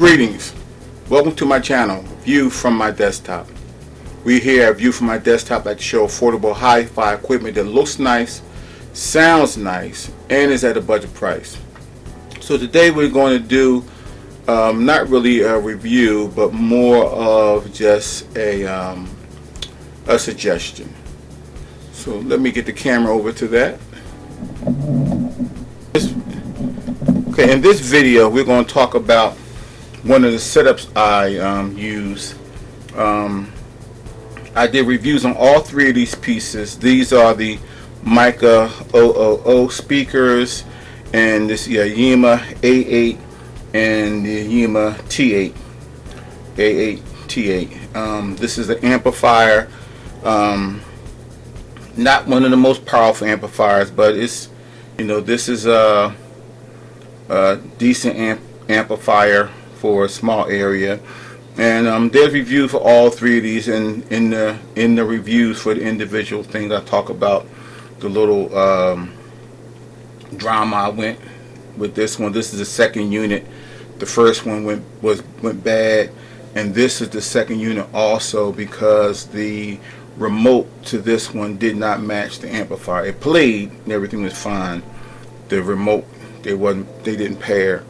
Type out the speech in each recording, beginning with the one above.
Greetings, welcome to my channel, View from my desktop. We here at View from my desktop like to show affordable hi-fi equipment that looks nice, sounds nice, and is at a budget price. So today we're going to do not really a review, but more of just a suggestion. So let me get the camera over to that. Okay, in this video we're going to talk about one of the setups I use. I did reviews on all three of these pieces. These are the Micca OoO speakers, and this Aiyima A8 and the Aiyima T8 T8. This is the amplifier. Not one of the most powerful amplifiers, but it's, you know, this is a decent amplifier for a small area. And there's reviews for all three of these, and in the reviews for the individual things I talk about the little drama I went with this one. This is the second unit. The first one went bad, and this is the second unit also because the remote to this one did not match the amplifier. It played and everything was fine. The remote, they didn't pair.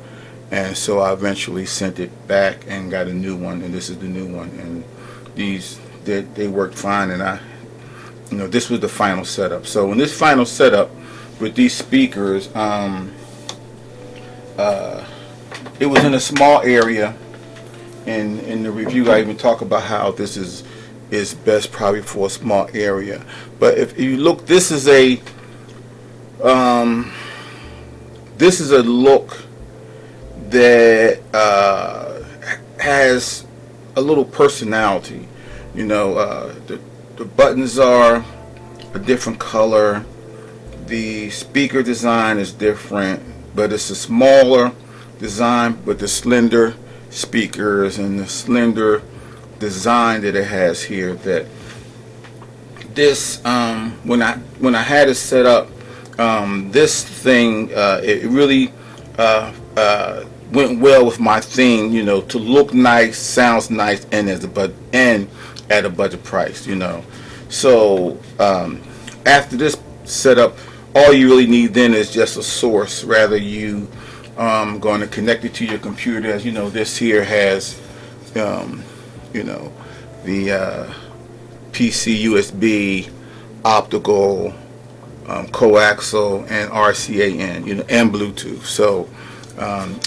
And so I eventually sent it back and got a new one, and this is the new one. And these they worked fine, and this was the final setup. So in this final setup with these speakers, it was in a small area. And in the review I even talk about how this is best probably for a small area. But if you look, this is a look that has a little personality. You know, the buttons are a different color, the speaker design is different, but it's a smaller design with the slender speakers and the slender design that it has here. That this when I had it set up, this thing it really went well with my theme, you know, to look nice, sounds nice, and at a budget price, you know. So after this setup, all you really need then is just a source. Rather you going to connect it to your computer. As you know, this here has you know, the PC USB, optical, coaxial, and RCAN, you know, and Bluetooth. So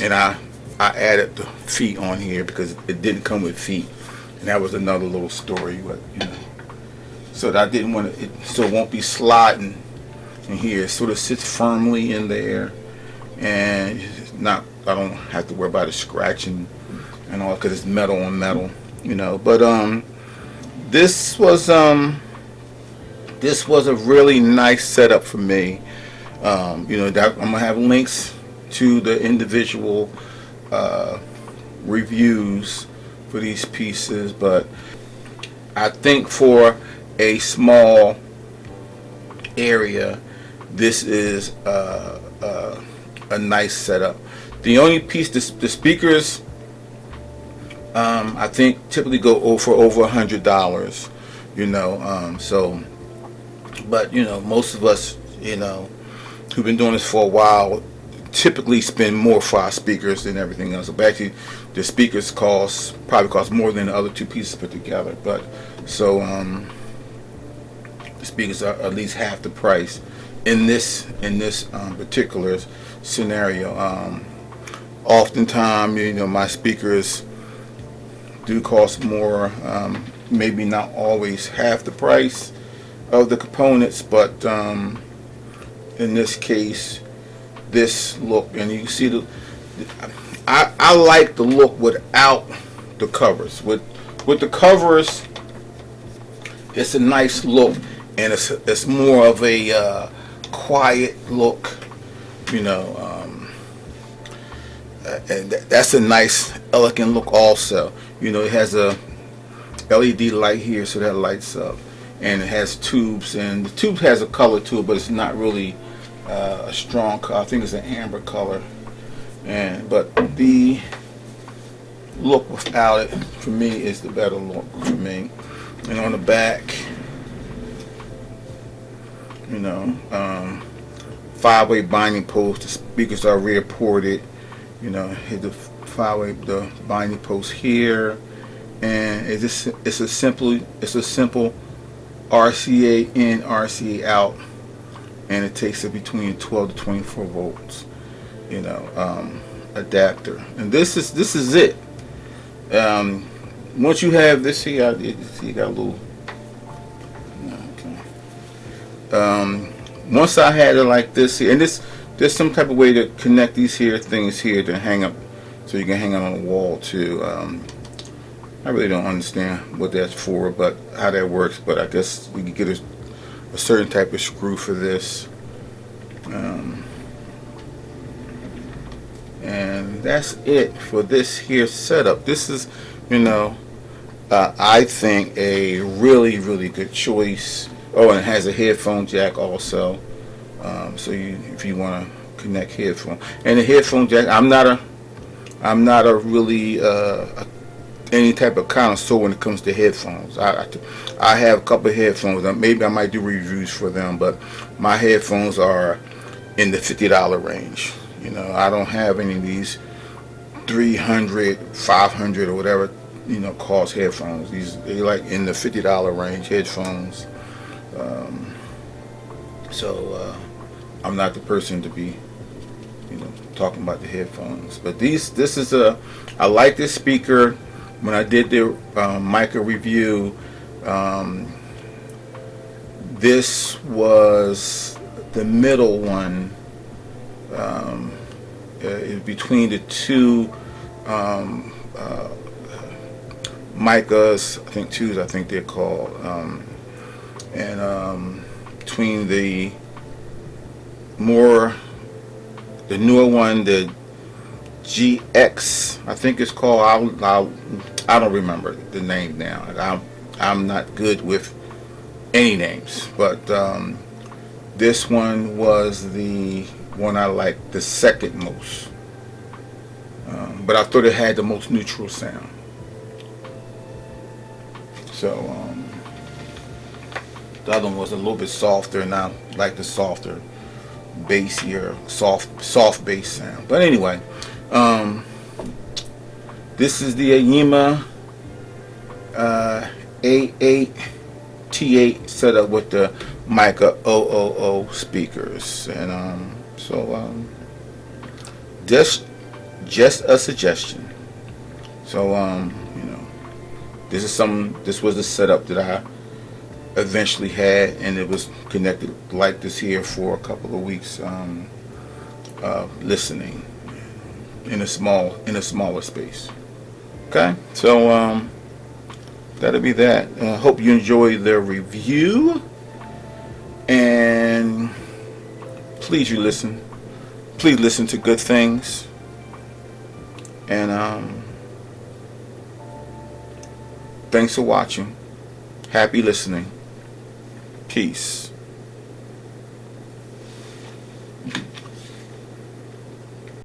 and I added the feet on here because it didn't come with feet, and that was another little story. But you know, so that I didn't want to, so it won't be sliding in here. It sort of sits firmly in there, and it's not, I don't have to worry about it scratching and all because it's metal on metal, you know. But this was a really nice setup for me. You know, I'm gonna have links to the individual reviews for these pieces, but I think for a small area, this is a nice setup. The only piece, the speakers, I think typically go for over $100, you know. So, but you know, most of us, you know, who've been doing this for a while, typically spend more for our speakers than everything else. But actually, the speakers probably cost more than the other two pieces put together. But so the speakers are at least half the price in this particular scenario. Oftentimes, you know, my speakers do cost more. Maybe not always half the price of the components, but in this case, this look, and you can see I like the look without the covers. With the covers, it's a nice look, and it's more of a quiet look, you know. And that's a nice, elegant look also. You know, it has a LED light here, so that lights up, and it has tubes, and the tube has a color to it, but it's not really a strong color. I think it's an amber color. But the look without it, for me, is the better look for me. And on the back, you know, 5-way binding post. The speakers are rear ported. You know, hit the 5-way the binding post here, and it's a simple RCA in, RCA out, and it takes it between 12 to 24 volts. You know, adapter, and this is it. Once you have this here, you got a little. Okay. Once I had it like this here, and there's some type of way to connect these here things here to hang up, so you can hang it on the wall too. I really don't understand what that's for, but how that works. But I guess you can get a certain type of screw for this. And that's it for this here setup. This is, you know, I think a really good choice. Oh, and it has a headphone jack also. So if you want to connect headphone, and the headphone jack, I'm not a really any type of connoisseur when it comes to headphones. I have a couple of headphones. Maybe I might do reviews for them, but my headphones are in the $50 range. You know, I don't have any of these 300, 500 or whatever, you know, cost headphones. They like in the $50 range headphones. So I'm not the person to be, you know, talking about the headphones. But I like this speaker. When I did the Micca review, this was the middle one. Between the two Miccas, I think they're called, and between the newer one, the GX, I think it's called. I don't remember the name now. I'm not good with any names, but this one was the one I liked the second most, but I thought it had the most neutral sound. So the other one was a little bit softer, and I like the softer, bassier, soft bass sound. But anyway, this is the Aiyima A8 T8 set up with the Micca OoO speakers, and just a suggestion. So you know, this was the setup that I eventually had, and it was connected like this here for a couple of weeks, listening in a smaller space. Okay, so that'll be that. Hope you enjoy the review, and please listen to good things, and thanks for watching. Happy listening. Peace.